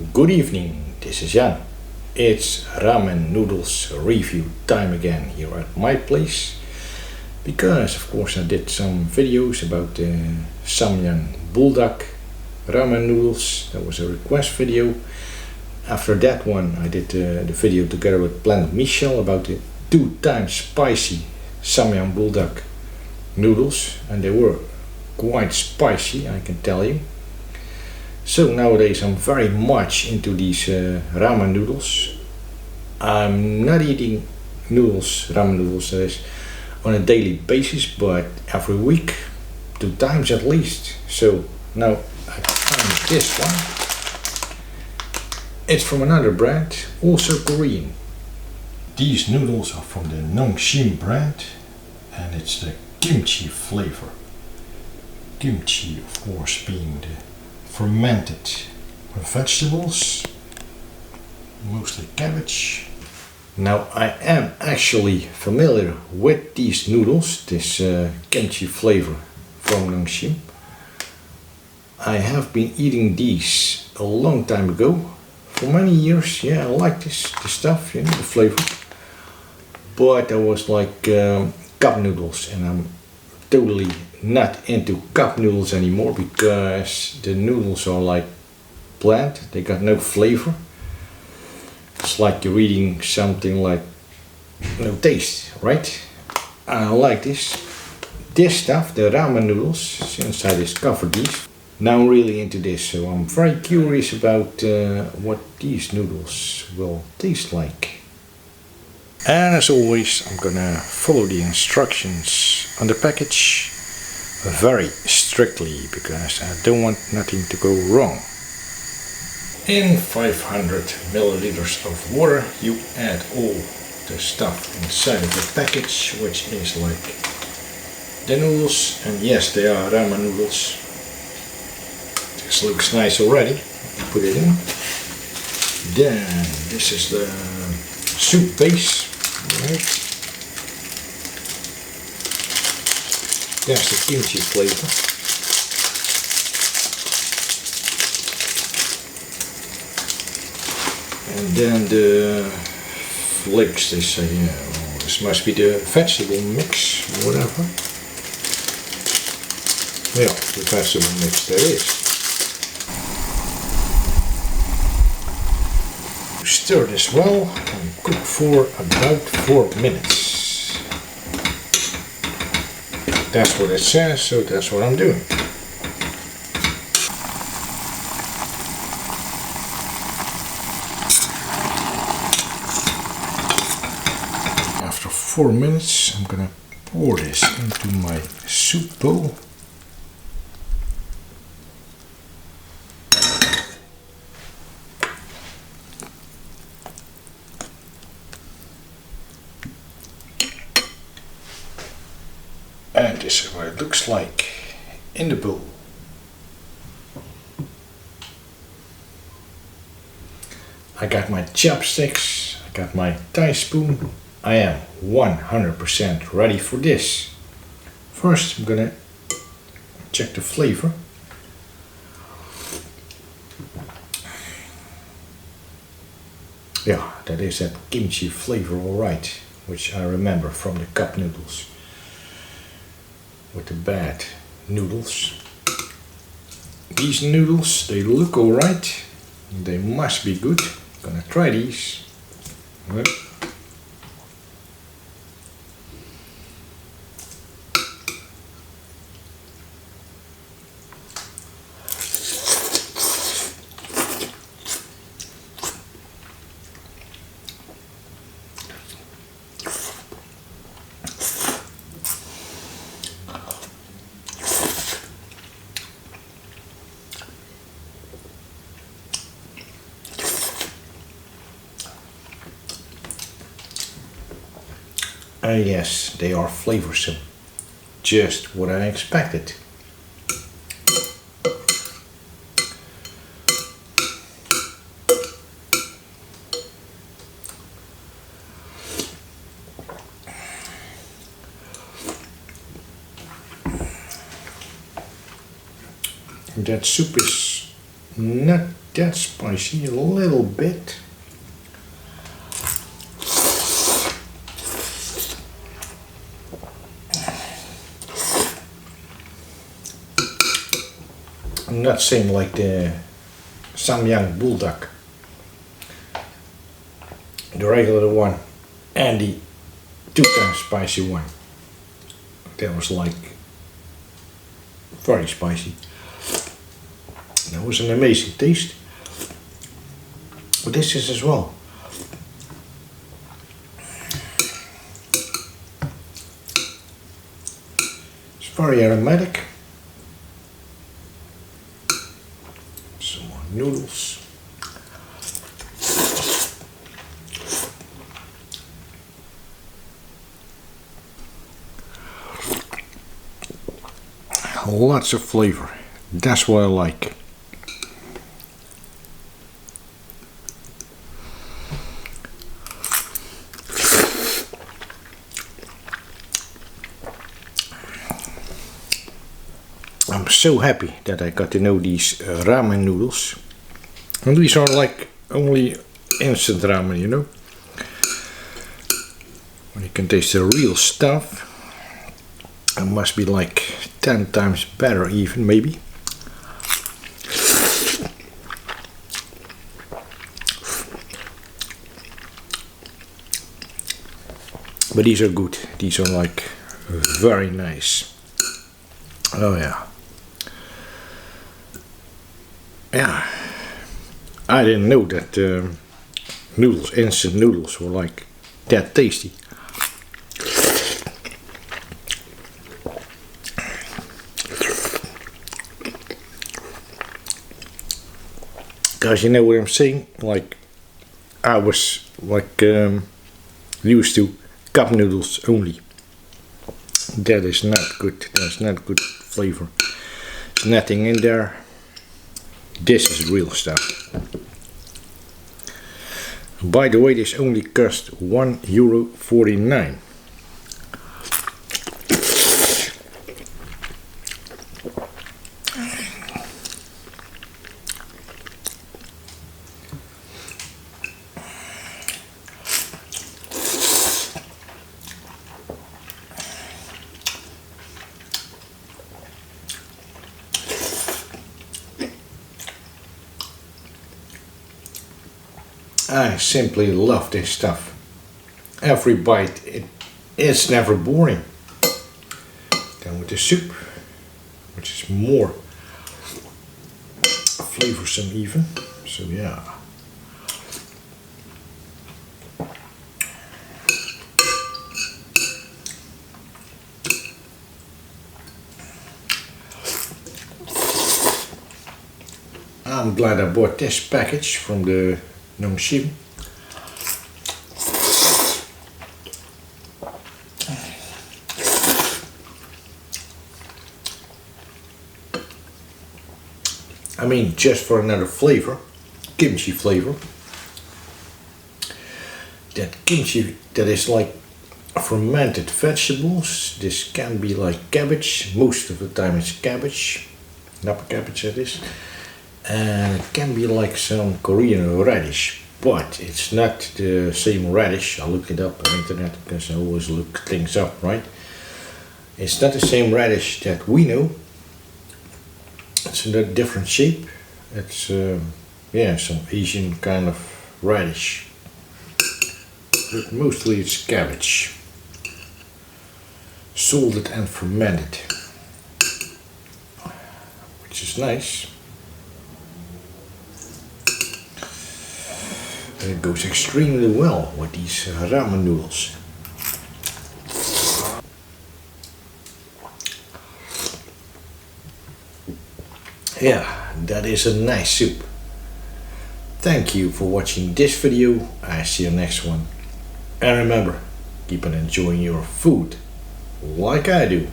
Good evening, this is Jan. It's Ramen Noodles review time again here at my place. Because of course I did some videos about the Samyang Bulldog Ramen Noodles. That was a request video. After that one I did the video together with Planet Michel about the 2 times spicy Samyang Bulldog noodles. And they were quite spicy, I can tell you. So nowadays I'm very much into these ramen noodles. I'm not eating ramen noodles that is on a daily basis, but every week, 2 times at least. So now I found this one. It's from another brand, also Korean. These noodles are from the Nongshim brand and it's the kimchi flavor. Kimchi, of course, being the fermented vegetables, mostly cabbage. Now I am actually familiar with these noodles, this kimchi flavor from Nongshim. I have been eating these a long time ago, for many years. Yeah, I like this stuff, you know, the flavor. But I was like cup noodles, and I'm totally not into cup noodles anymore because the noodles are like bland, they got no flavor. It's like you're eating something like no taste, right? I like this stuff, the ramen noodles, since I discovered these. Now I'm really into this, so I'm very curious about what these noodles will taste like. And as always, I'm gonna follow the instructions on the package very strictly because I don't want nothing to go wrong. In 500 milliliters of water you add all the stuff inside of the package, which is like the noodles, and yes, they are ramen noodles. This looks nice already. Put it in. Then this is the soup base. Right. That's the kimchi flavor. And then the flakes, they say, yeah, well, this must be the vegetable mix, whatever. Yeah, the vegetable mix there is. Stir this well and cook for about 4 minutes. That's what it says, so that's what I'm doing. After 4 minutes, I'm gonna pour this into my soup bowl. And this is what it looks like in the bowl. I got my chopsticks, I got my Thai spoon. I am 100% ready for this. First I'm gonna check the flavor. Yeah, that is that kimchi flavor alright, which I remember from the cup noodles. With the bad noodles. These noodles, they look alright. They must be good. I'm gonna try these. Well. Yes, they are flavorsome. Just what I expected. That soup is not that spicy, a little bit. Not same like the Samyang Bulldog, the regular one, and the 2 times spicy one. That was like very spicy. That was an amazing taste. But this is as well. It's very aromatic. Some more noodles. Lots of flavor. That's what I like. I'm so happy that I got to know these ramen noodles. And these are like only instant ramen, you know. When you can taste the real stuff. It must be like 10 times better even, maybe. But these are good. These are like very nice. Oh yeah. Yeah. I didn't know that noodles, instant noodles, were like that tasty. Guys, you know what I'm saying? Like, I was like used to cup noodles only. That is not good. That's not good flavor. There's nothing in there. This is real stuff. By the way, this only cost €1.49. I simply love this stuff. Every bite, it's never boring. Then with the soup, which is more flavorsome even. So yeah. I'm glad I bought this package from the Nongshim. I mean, just for another flavor, kimchi flavor. That kimchi that is like fermented vegetables. This can be like cabbage. Most of the time it's cabbage, napa cabbage that is. And it can be like some Korean radish, but it's not the same radish. I looked it up on the internet because I always look things up, right? It's not the same radish that we know. It's in a different shape. It's yeah, some Asian kind of radish. But mostly it's cabbage, salted and fermented, which is nice. And it goes extremely well with these ramen noodles. Yeah, that is a nice soup. Thank you for watching this video. I see you next one. And remember, keep on enjoying your food like I do.